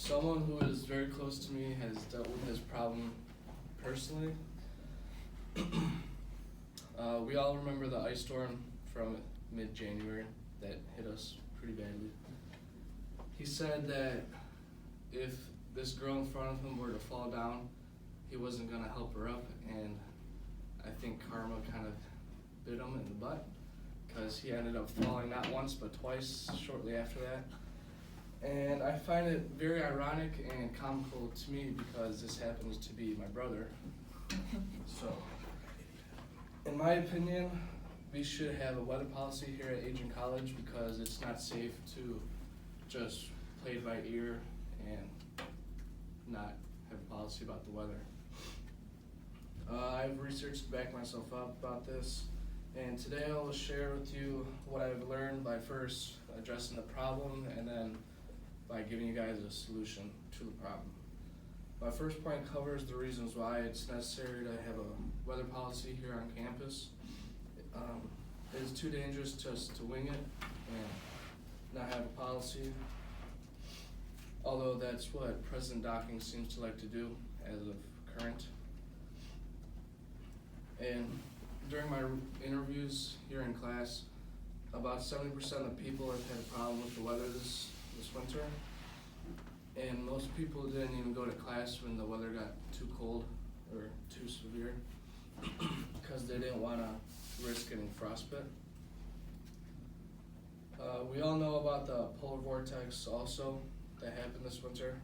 Someone who is very close to me has dealt with this problem personally. We all remember the ice storm from mid-January that hit us pretty badly. He said that if this girl in front of him were to fall down, he wasn't gonna help her up, and I think karma kind of bit him in the butt, because he ended up falling not once but twice shortly after that. And I find it very ironic and comical to me because this happens to be my brother. So, in my opinion, we should have a weather policy here at Adrian College because it's not safe to just play it by ear and not have a policy about the weather. I've researched to back myself up about this, and today I will share with you what I've learned by first addressing the problem and then by giving you guys a solution to the problem. My first point covers the reasons why it's necessary to have a weather policy here on campus. It is too dangerous just to wing it and not have a policy, although that's what President Docking seems to like to do as of current. And during my interviews here in class, about 70% of the people have had a problem with the weather this winter. And most people didn't even go to class when the weather got too cold or too severe because they didn't want to risk getting frostbite. We all know about the polar vortex also that happened this winter.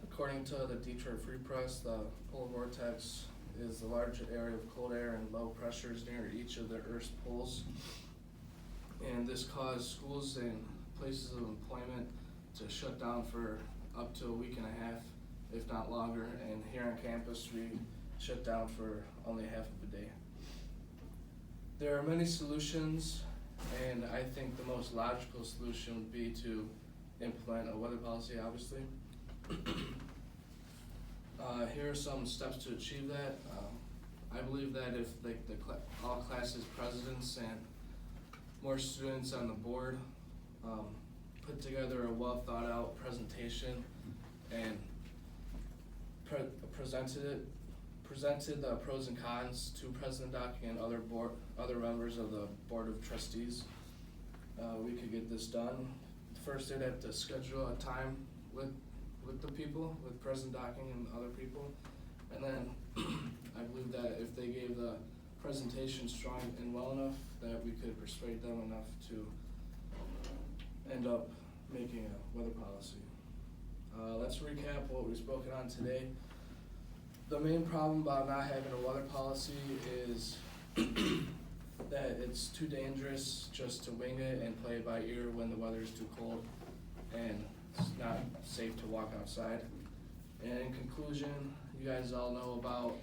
According to the Detroit Free Press, the polar vortex is the large area of cold air and low pressures near each of the Earth's poles. And this caused schools and places of employment to shut down for up to a week and a half, if not longer. And here on campus, we shut down for only half of a day. There are many solutions, and I think the most logical solution would be to implement a weather policy, obviously. Here are some steps to achieve that. I believe that if all classes presidents and more students on the board put together a well thought out presentation and presented the pros and cons to President Docking and other members of the Board of Trustees, we could get this done. First, they'd have to schedule a time with the people, with President Docking and other people, and then I believe that if they gave the presentation strong and well enough, that we could persuade them enough to end up making a weather policy. Let's recap what we've spoken on today. The main problem about not having a weather policy is that it's too dangerous just to wing it and play it by ear when the weather is too cold and it's not safe to walk outside. And in conclusion, you guys all know about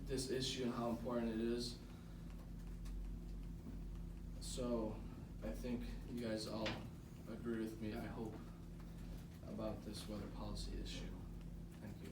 this issue and how important it is. So I think you guys all agree with me, I hope, about this weather policy issue. Thank you.